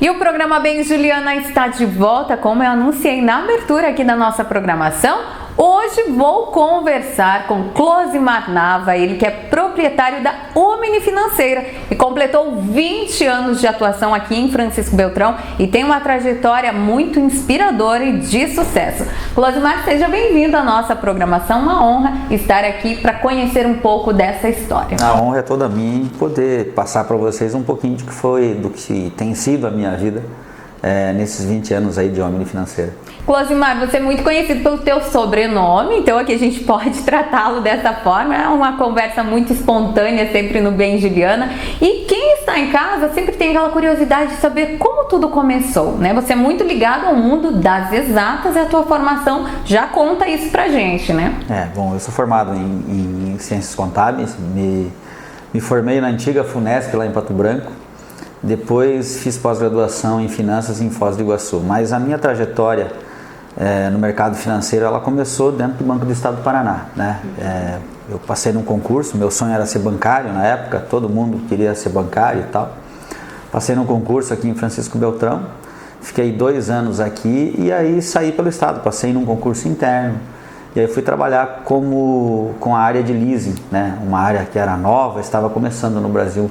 E o programa Bem Juliana está de volta, como eu anunciei na abertura aqui da nossa programação. Hoje vou conversar com Closimar Nava, ele que é proprietário da Omni Financeira e completou 20 anos de atuação aqui em Francisco Beltrão e tem uma trajetória muito inspiradora e de sucesso. Closimar, seja bem-vindo à nossa programação, uma honra estar aqui para conhecer um pouco dessa história. A honra é toda minha poder passar para vocês um pouquinho do que tem sido a minha vida nesses 20 anos aí de Omni Financeira. Closimar, você é muito conhecido pelo teu sobrenome, então aqui a gente pode tratá-lo dessa forma, é uma conversa muito espontânea sempre no Bem Juliana. E quem está em casa sempre tem aquela curiosidade de saber como tudo começou, né? Você é muito ligado ao mundo das exatas e a tua formação já conta isso pra gente, né? Bom, eu sou formado em Ciências Contábeis, me formei na antiga FUNESP lá em Pato Branco. Depois fiz pós-graduação em Finanças em Foz do Iguaçu, mas a minha trajetória no mercado financeiro ela começou dentro do Banco do Estado do Paraná, né? Eu passei num concurso, meu sonho era ser bancário na época, todo mundo queria ser bancário e tal. Passei num concurso aqui em Francisco Beltrão, fiquei 2 anos aqui e aí saí pelo Estado, passei num concurso interno e aí fui trabalhar com a área de leasing, né? Uma área que era nova, estava começando no Brasil.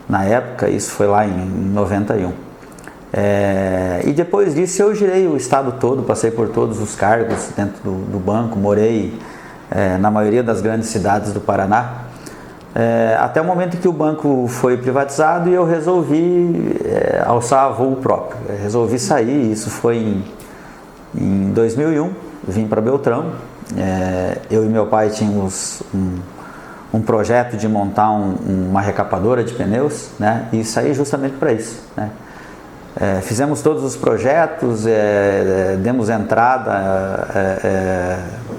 Na época, isso foi lá em 91. E depois disso eu girei o estado todo, passei por todos os cargos dentro do banco, morei na maioria das grandes cidades do Paraná, até o momento que o banco foi privatizado e eu resolvi alçar voo próprio, resolvi sair, isso foi em 2001, vim para Beltrão, eu e meu pai tínhamos um projeto de montar uma recapadora de pneus, né? E saí justamente para isso, né? Fizemos todos os projetos, demos entrada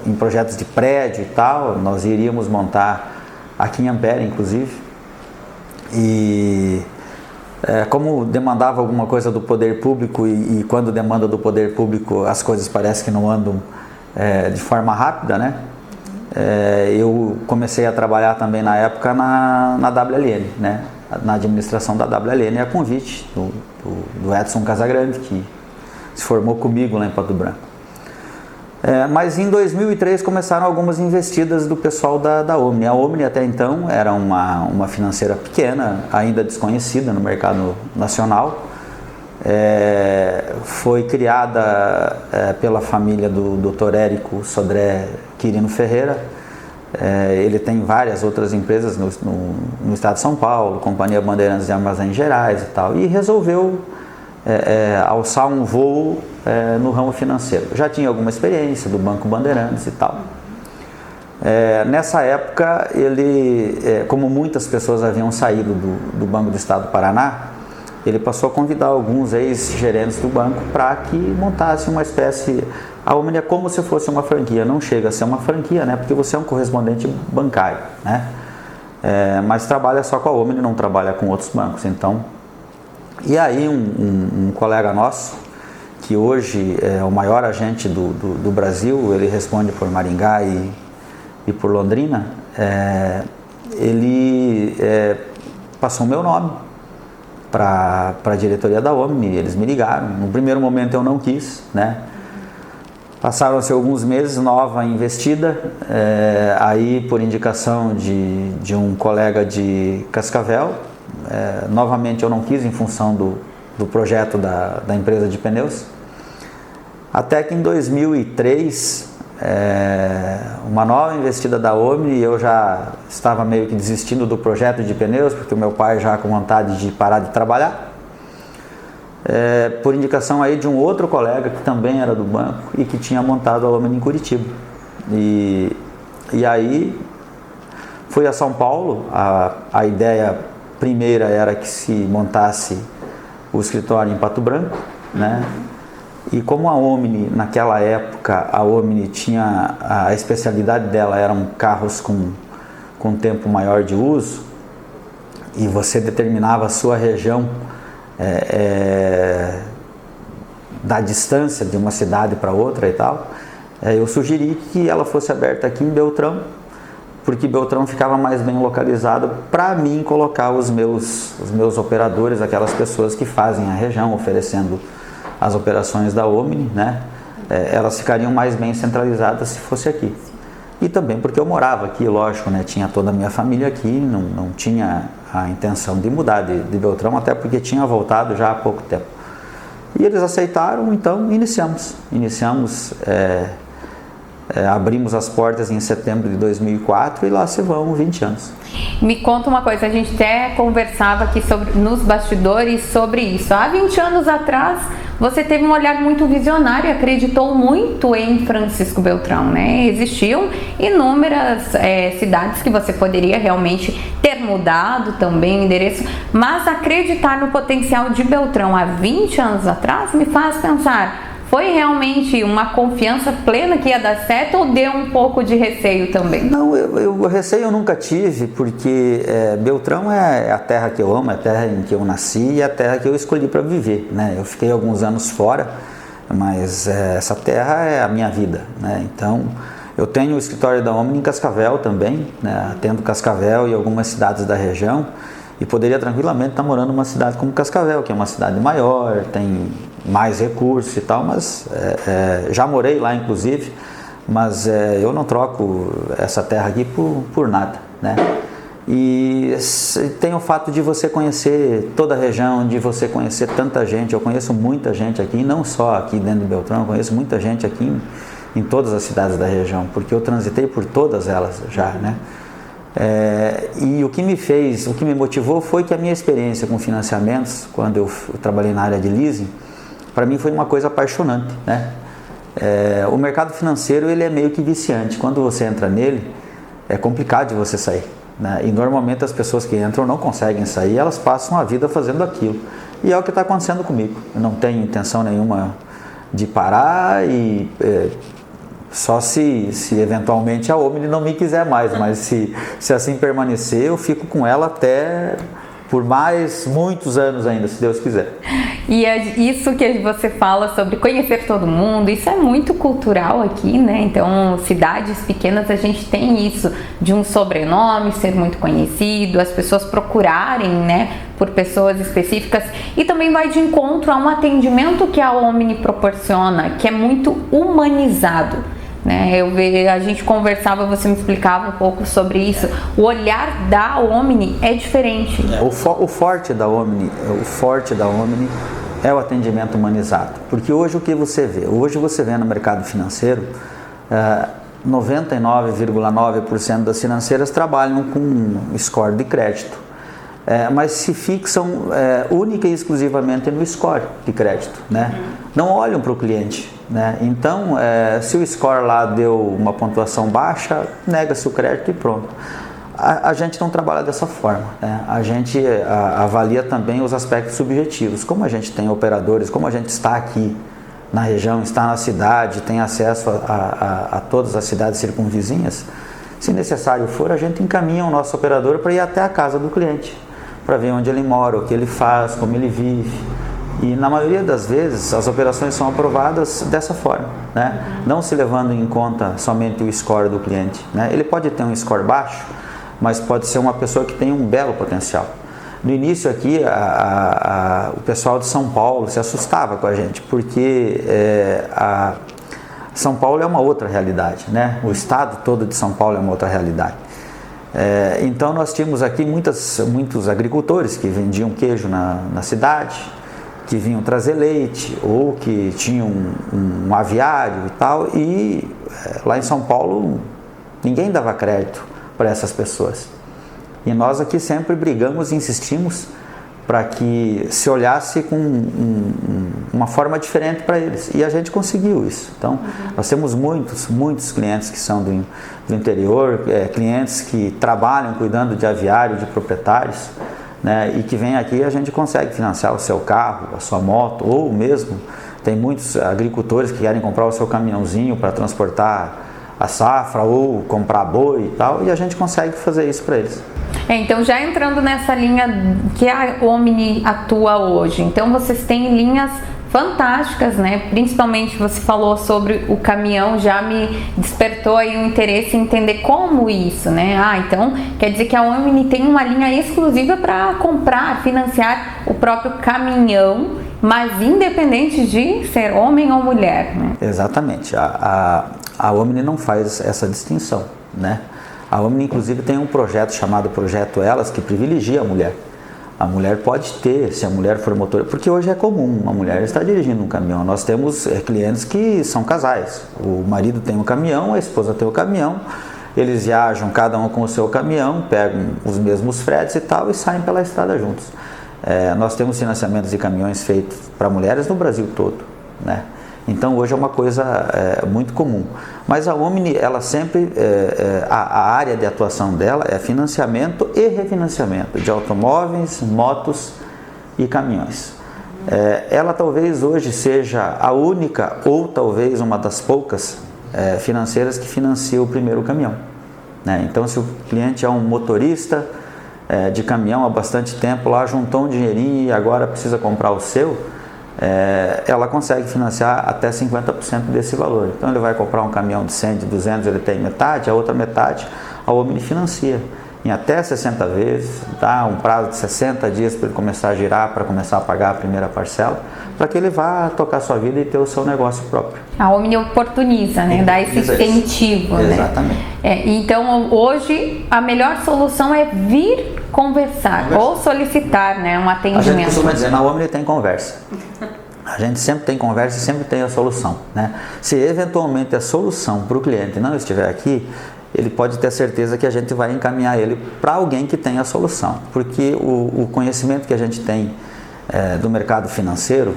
em projetos de prédio e tal, nós iríamos montar aqui em Ampere, inclusive, e como demandava alguma coisa do poder público e quando demanda do poder público as coisas parecem que não andam de forma rápida, né? Eu comecei a trabalhar também na época na WLN, né? Na administração da WLN, a convite do Edson Casagrande, que se formou comigo lá em Pato Branco. Mas em 2003 começaram algumas investidas do pessoal da Omni. A Omni até então era uma financeira pequena, ainda desconhecida no mercado nacional. Foi criada pela família do Dr. Érico Sodré Quirino Ferreira. Ele tem várias outras empresas no estado de São Paulo, Companhia Bandeirantes de Armazéns Gerais e tal, e resolveu alçar um voo no ramo financeiro. Já tinha alguma experiência do Banco Bandeirantes e tal. Nessa época, ele, como muitas pessoas haviam saído do Banco do Estado do Paraná, ele passou a convidar alguns ex-gerentes do banco para que montasse uma espécie... A Omni é como se fosse uma franquia, não chega a ser uma franquia, né? Porque você é um correspondente bancário, né? Mas trabalha só com a Omni, não trabalha com outros bancos. Então, e aí um colega nosso, que hoje é o maior agente do Brasil, ele responde por Maringá e por Londrina, ele passou o meu nome para a diretoria da Omni, eles me ligaram. No primeiro momento eu não quis, né? Passaram-se alguns meses, nova investida, aí por indicação de um colega de Cascavel, novamente eu não quis em função do projeto da empresa de pneus, até que em 2003, uma nova investida da Omni, eu já estava meio que desistindo do projeto de pneus, porque o meu pai já com vontade de parar de trabalhar, por indicação aí de um outro colega que também era do banco e que tinha montado a Omni em Curitiba. E aí fui a São Paulo, a ideia primeira era que se montasse o escritório em Pato Branco, né? E como a Omni, naquela época, a Omni tinha, a especialidade dela eram carros com tempo maior de uso, e você determinava a sua região da distância de uma cidade para outra e tal, eu sugeri que ela fosse aberta aqui em Beltrão, porque Beltrão ficava mais bem localizado para mim colocar os meus operadores, aquelas pessoas que fazem a região, oferecendo as operações da Omni, né? Elas ficariam mais bem centralizadas se fosse aqui. E também porque eu morava aqui, lógico, né? Tinha toda a minha família aqui, não tinha a intenção de mudar de Beltrão, até porque tinha voltado já há pouco tempo. E eles aceitaram, então iniciamos, abrimos as portas em setembro de 2004 e lá se vão 20 anos. Me conta uma coisa, a gente até conversava aqui nos bastidores sobre isso. Há 20 anos atrás, você teve um olhar muito visionário e acreditou muito em Francisco Beltrão, né? Existiam inúmeras cidades que você poderia realmente ter mudado também o endereço, mas acreditar no potencial de Beltrão há 20 anos atrás me faz pensar, foi realmente uma confiança plena que ia dar certo ou deu um pouco de receio também? Não, receio eu nunca tive, porque Beltrão é a terra que eu amo, é a terra em que eu nasci e é a terra que eu escolhi para viver, né? Eu fiquei alguns anos fora, mas essa terra é a minha vida, né? Então, eu tenho o escritório da Omni em Cascavel também, né? Atendo Cascavel e algumas cidades da região, e poderia tranquilamente estar morando numa cidade como Cascavel, que é uma cidade maior, tem mais recursos e tal, mas já morei lá inclusive, mas eu não troco essa terra aqui por nada, né? E tem o fato de você conhecer toda a região, de você conhecer tanta gente. Eu conheço muita gente aqui, não só aqui dentro de Beltrão, eu conheço muita gente aqui em todas as cidades da região, porque eu transitei por todas elas já, né? E o que me motivou foi que a minha experiência com financiamentos, quando eu trabalhei na área de leasing, para mim foi uma coisa apaixonante, né? O mercado financeiro, ele é meio que viciante. Quando você entra nele, é complicado de você sair, né? E normalmente as pessoas que entram não conseguem sair, elas passam a vida fazendo aquilo. E é o que está acontecendo comigo. Eu não tenho intenção nenhuma de parar e só se eventualmente a Omni não me quiser mais, mas se assim permanecer, eu fico com ela até por mais muitos anos ainda, se Deus quiser. E é isso que você fala sobre conhecer todo mundo, isso é muito cultural aqui, né? Então, cidades pequenas a gente tem isso, de um sobrenome ser muito conhecido, as pessoas procurarem, né, por pessoas específicas, e também vai de encontro a um atendimento que a Omni proporciona, que é muito humanizado, né? A gente conversava, você me explicava um pouco sobre isso. O olhar da Omni é diferente. O forte da Omni é o atendimento humanizado. Porque hoje o que você vê? Hoje você vê no mercado financeiro, 99,9% das financeiras trabalham com score de crédito. Mas se fixam única e exclusivamente no score de crédito, né? Não olham para o cliente, né? Então, se o score lá deu uma pontuação baixa, nega-se o crédito e pronto. A gente não trabalha dessa forma, né? A gente avalia também os aspectos subjetivos. Como a gente tem operadores, como a gente está aqui na região, está na cidade, tem acesso a todas as cidades circunvizinhas, se necessário for, a gente encaminha o nosso operador para ir até a casa do cliente, para ver onde ele mora, o que ele faz, como ele vive. E na maioria das vezes as operações são aprovadas dessa forma, né? Não se levando em conta somente o score do cliente, né? Ele pode ter um score baixo, mas pode ser uma pessoa que tem um belo potencial. No início aqui, o pessoal de São Paulo se assustava com a gente, porque São Paulo é uma outra realidade, né? O estado todo de São Paulo é uma outra realidade. Então nós tínhamos aqui muitos agricultores que vendiam queijo na cidade, que vinham trazer leite, ou que tinham um aviário e tal, e lá em São Paulo ninguém dava crédito para essas pessoas. E nós aqui sempre brigamos e insistimos para que se olhasse com uma forma diferente para eles. E a gente conseguiu isso. Então, nós temos muitos clientes que são do interior, clientes que trabalham cuidando de aviário, de proprietários, né, e que vêm aqui e a gente consegue financiar o seu carro, a sua moto, ou mesmo tem muitos agricultores que querem comprar o seu caminhãozinho para transportar a safra ou comprar boi e tal, e a gente consegue fazer isso para eles. Então já entrando nessa linha que a Omni atua hoje, então vocês têm linhas fantásticas, né? Principalmente você falou sobre o caminhão, já me despertou aí um interesse em entender como isso, né? Então quer dizer que a Omni tem uma linha exclusiva para comprar, financiar o próprio caminhão, mas independente de ser homem ou mulher, né? Exatamente. A Omni não faz essa distinção, né? A Omni, inclusive, tem um projeto chamado Projeto Elas, que privilegia a mulher. A mulher pode ter, se a mulher for motorista, porque hoje é comum uma mulher estar dirigindo um caminhão. Nós temos clientes que são casais. O marido tem um caminhão, a esposa tem um caminhão, eles viajam cada um com o seu caminhão, pegam os mesmos fretes e tal e saem pela estrada juntos. Nós temos financiamentos de caminhões feitos para mulheres no Brasil todo, né? Então hoje é uma coisa muito comum. Mas a Omni, ela sempre, a área de atuação dela é financiamento e refinanciamento de automóveis, motos e caminhões. Ela talvez hoje seja a única ou talvez uma das poucas financeiras que financia o primeiro caminhão, né? Então se o cliente é um motorista de caminhão há bastante tempo, lá juntou um dinheirinho e agora precisa comprar o seu, ela consegue financiar até 50% desse valor. Então ele vai comprar um caminhão de 100, de 200, ele tem metade, a outra metade a Omni financia em até 60 vezes, dá um prazo de 60 dias para ele começar a girar, para começar a pagar a primeira parcela, para que ele vá tocar sua vida e ter o seu negócio próprio. A Omni oportuniza, né? Dá esse incentivo, né? Exatamente. Então hoje a melhor solução é vir conversar ou solicitar, né, um atendimento. A gente costuma dizer, na Omni tem conversa. A gente sempre tem conversa e sempre tem a solução, né? Se eventualmente a solução para o cliente não estiver aqui, ele pode ter certeza que a gente vai encaminhar ele para alguém que tenha a solução, porque o conhecimento que a gente tem do mercado financeiro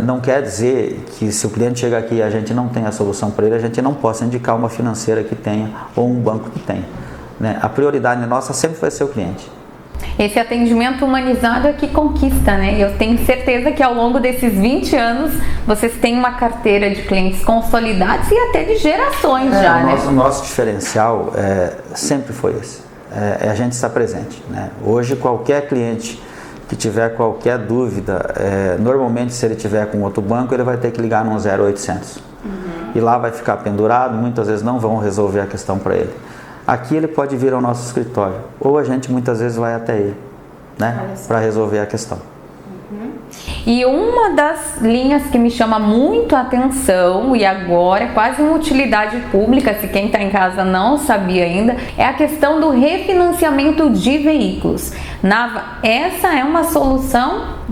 não quer dizer que se o cliente chega aqui e a gente não tem a solução para ele, a gente não possa indicar uma financeira que tenha ou um banco que tenha, né? A prioridade nossa sempre vai ser o cliente. Esse atendimento humanizado é que conquista, né? Eu tenho certeza que ao longo desses 20 anos vocês têm uma carteira de clientes consolidados e até de gerações já, né? O nosso diferencial sempre foi esse, a gente estar presente, né? Hoje qualquer cliente que tiver qualquer dúvida, normalmente se ele tiver com outro banco, ele vai ter que ligar no 0800. E lá vai ficar pendurado, muitas vezes não vão resolver a questão para ele. Aqui ele pode vir ao nosso escritório, ou a gente muitas vezes vai até ele, né, para resolver a questão. E uma das linhas que me chama muito a atenção, e agora é quase uma utilidade pública, se quem está em casa não sabia ainda, é a questão do refinanciamento de veículos. Nava, essa é uma solução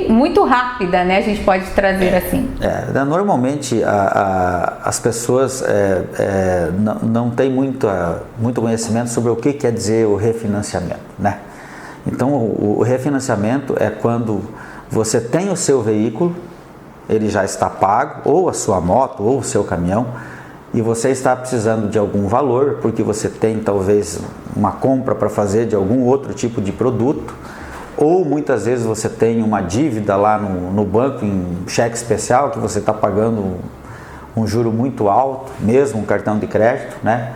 muito rápida, né? A gente pode trazer assim. Normalmente as pessoas não têm muito conhecimento sobre o que quer dizer o refinanciamento, né? Então o refinanciamento é quando você tem o seu veículo, ele já está pago, ou a sua moto, ou o seu caminhão, e você está precisando de algum valor, porque você tem talvez uma compra para fazer de algum outro tipo de produto, ou muitas vezes você tem uma dívida lá no banco em cheque especial, que você está pagando um juro muito alto, mesmo um cartão de crédito, né?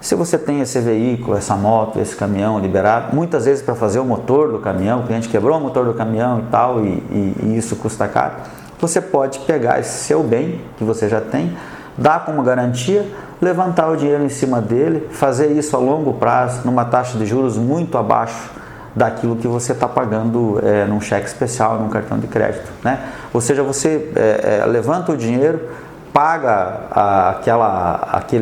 Se você tem esse veículo, essa moto, esse caminhão liberado, muitas vezes para fazer o motor do caminhão, o cliente quebrou o motor do caminhão e tal, e isso custa caro, você pode pegar esse seu bem que você já tem, dar como garantia, levantar o dinheiro em cima dele, fazer isso a longo prazo, numa taxa de juros muito abaixo daquilo que você está pagando num cheque especial, num cartão de crédito, né? Ou seja, você levanta o dinheiro, paga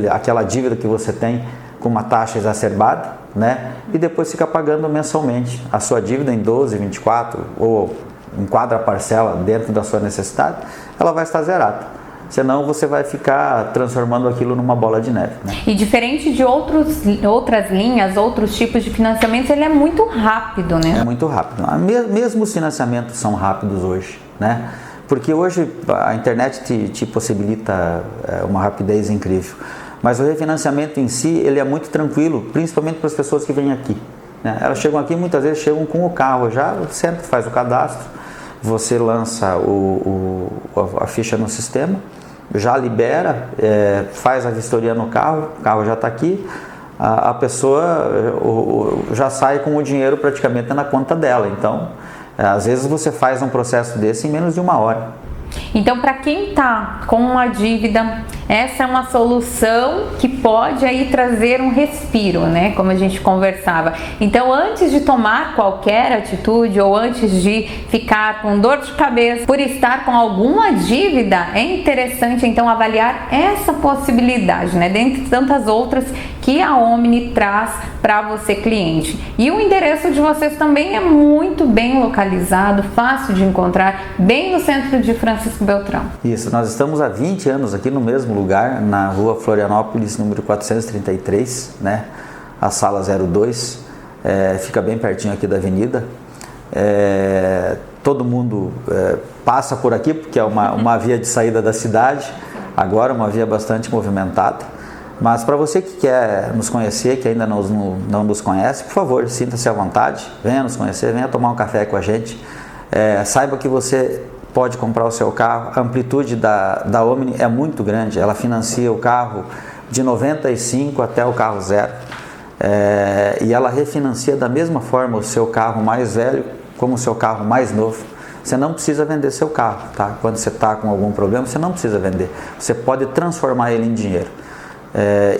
aquela dívida que você tem com uma taxa exacerbada, né? E depois fica pagando mensalmente a sua dívida em 12, 24 ou enquadra a parcela dentro da sua necessidade, ela vai estar zerada. Senão você vai ficar transformando aquilo numa bola de neve, né? E diferente de outras linhas, outros tipos de financiamento, ele é muito rápido, né? É muito rápido. Mesmo os financiamentos são rápidos hoje, né? Porque hoje a internet te possibilita uma rapidez incrível. Mas o refinanciamento em si, ele é muito tranquilo, principalmente para as pessoas que vêm aqui, né? Elas chegam aqui, muitas vezes chegam com o carro já, sempre faz o cadastro, você lança a ficha no sistema, já libera, faz a vistoria no carro, o carro já está aqui, a pessoa já sai com o dinheiro praticamente na conta dela. Então, às vezes você faz um processo desse em menos de 1 hora. Então, para quem está com uma dívida, essa é uma solução que pode aí trazer um respiro, né? Como a gente conversava. Então, antes de tomar qualquer atitude ou antes de ficar com dor de cabeça por estar com alguma dívida, é interessante então avaliar essa possibilidade, né? Dentre tantas outras que a Omni traz para você, cliente. E o endereço de vocês também é muito bem localizado, fácil de encontrar, bem no centro de Francisco Beltrão. Isso, nós estamos há 20 anos aqui no mesmo lugar, na rua Florianópolis, número 433, né? A sala 02, fica bem pertinho aqui da avenida. Todo mundo passa por aqui, porque é uma via de saída da cidade, agora uma via bastante movimentada. Mas para você que quer nos conhecer, que ainda não nos conhece, por favor, sinta-se à vontade, venha nos conhecer, venha tomar um café com a gente. Saiba que você pode comprar o seu carro. A amplitude da Omni é muito grande, ela financia o carro de 95 até o carro zero. E ela refinancia da mesma forma o seu carro mais velho como o seu carro mais novo. Você não precisa vender seu carro, tá? Quando você está com algum problema, você não precisa vender. Você pode transformar ele em dinheiro.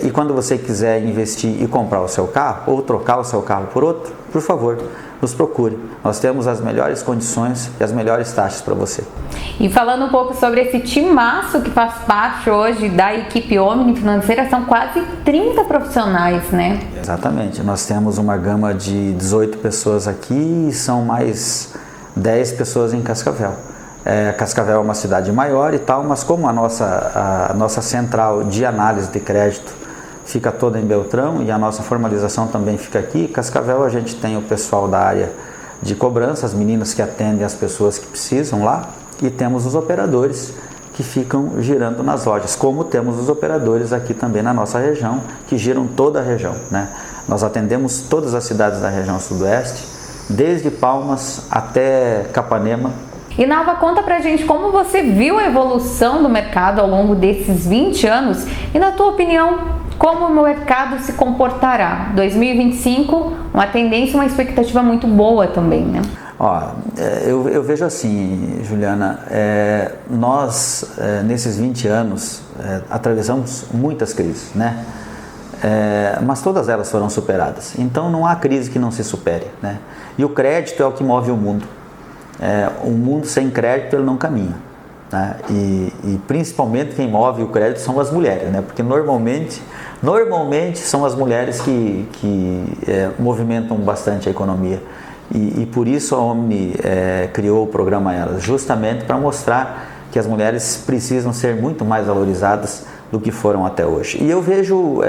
E quando você quiser investir e comprar o seu carro ou trocar o seu carro por outro, por favor, nos procure. Nós temos as melhores condições e as melhores taxas para você. E falando um pouco sobre esse timaço que faz parte hoje da equipe Omni Financeira, são quase 30 profissionais, né? Exatamente. Nós temos uma gama de 18 pessoas aqui e são mais 10 pessoas em Cascavel. Cascavel é uma cidade maior e tal, mas como a nossa central de análise de crédito fica toda em Beltrão e a nossa formalização também fica aqui, Cascavel a gente tem o pessoal da área de cobrança, as meninas que atendem as pessoas que precisam lá, e temos os operadores que ficam girando nas lojas, como temos os operadores aqui também na nossa região, que giram toda a região, né? Nós atendemos todas as cidades da região sudoeste, desde Palmas até Capanema. E Nava, conta pra gente como você viu a evolução do mercado ao longo desses 20 anos e, na tua opinião, como o mercado se comportará. 2025, uma tendência, uma expectativa muito boa também, né? Eu vejo assim, Juliana, nós nesses 20 anos atravessamos muitas crises, né? Mas todas elas foram superadas, então não há crise que não se supere, né? E o crédito é o que move o mundo. Um mundo sem crédito ele não caminha, né? E principalmente quem move o crédito são as mulheres, né? Porque normalmente são as mulheres que movimentam bastante a economia e por isso a Omni criou o programa Elas, justamente para mostrar que as mulheres precisam ser muito mais valorizadas do que foram até hoje. E eu vejo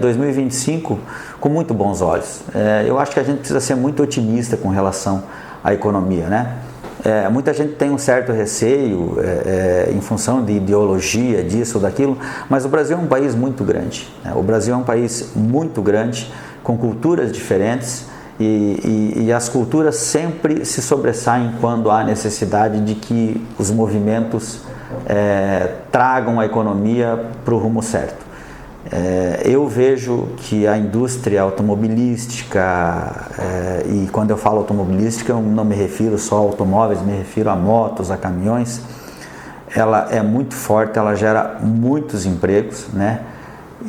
2025 com muito bons olhos. Eu acho que a gente precisa ser muito otimista com relação à economia, né? Muita gente tem um certo receio em função de ideologia, disso ou daquilo, mas o Brasil é um país muito grande, né? O Brasil é um país muito grande, com culturas diferentes e as culturas sempre se sobressaem quando há necessidade de que os movimentos tragam a economia para o rumo certo. Eu vejo que a indústria automobilística, e quando eu falo automobilística eu não me refiro só a automóveis, me refiro a motos, a caminhões, ela é muito forte, ela gera muitos empregos, né?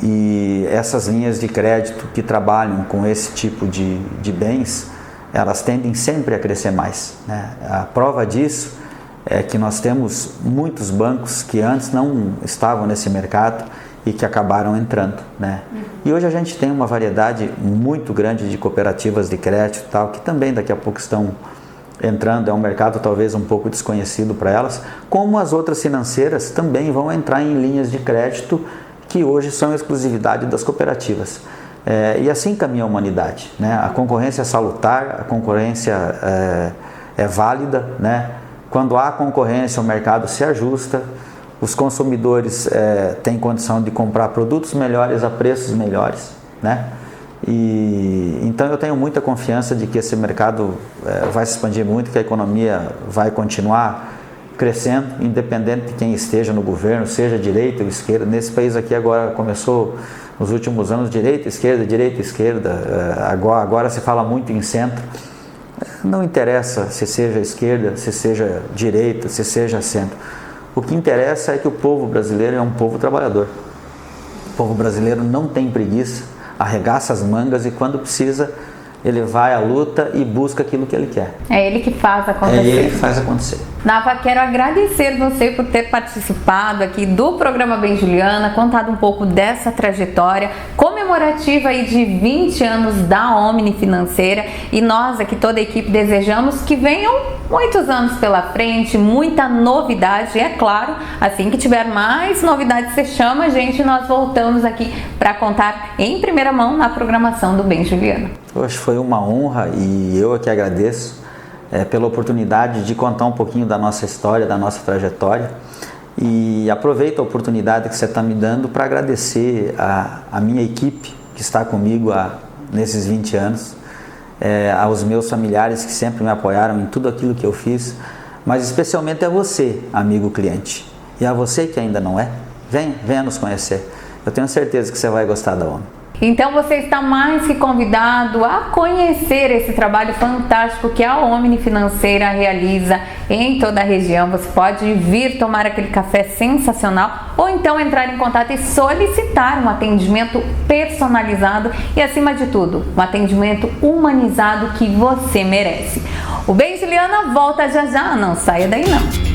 E essas linhas de crédito que trabalham com esse tipo de bens, elas tendem sempre a crescer mais, né? A prova disso é que nós temos muitos bancos que antes não estavam nesse mercado e que acabaram entrando, né? E hoje a gente tem uma variedade muito grande de cooperativas de crédito e tal, que também daqui a pouco estão entrando, é um mercado talvez um pouco desconhecido para elas, como as outras financeiras também vão entrar em linhas de crédito que hoje são exclusividade das cooperativas. E assim caminha a humanidade, né? A concorrência é salutar, a concorrência é válida, né? Quando há concorrência, o mercado se ajusta, os consumidores têm condição de comprar produtos melhores a preços melhores, né? Então eu tenho muita confiança de que esse mercado vai se expandir muito, que a economia vai continuar crescendo, independente de quem esteja no governo, seja direita ou esquerda. Nesse país aqui agora começou, nos últimos anos, direita, esquerda, agora se fala muito em centro. Não interessa se seja esquerda, se seja direita, se seja centro. O que interessa é que o povo brasileiro é um povo trabalhador. O povo brasileiro não tem preguiça, arregaça as mangas e quando precisa, ele vai à luta e busca aquilo que ele quer. É ele que faz acontecer. É ele que faz acontecer. Nava, quero agradecer você por ter participado aqui do programa Bem Juliana, contado um pouco dessa trajetória comemorativa aí de 20 anos da Omni Financeira, e nós aqui, toda a equipe, desejamos que venham muitos anos pela frente, muita novidade, e é claro, assim que tiver mais novidades, você chama a gente e nós voltamos aqui para contar em primeira mão na programação do Bem Juliana. Hoje foi uma honra e eu aqui agradeço pela oportunidade de contar um pouquinho da nossa história, da nossa trajetória, e aproveito a oportunidade que você está me dando para agradecer a minha equipe que está comigo nesses 20 anos, aos meus familiares que sempre me apoiaram em tudo aquilo que eu fiz, mas especialmente a você, amigo cliente, e a você que ainda não é, venha nos conhecer. Eu tenho certeza que você vai gostar da Omni. Então você está mais que convidado a conhecer esse trabalho fantástico que a Omni Financeira realiza em toda a região. Você pode vir tomar aquele café sensacional ou então entrar em contato e solicitar um atendimento personalizado e, acima de tudo, um atendimento humanizado que você merece. O Bem Juliana volta já já, não saia daí não.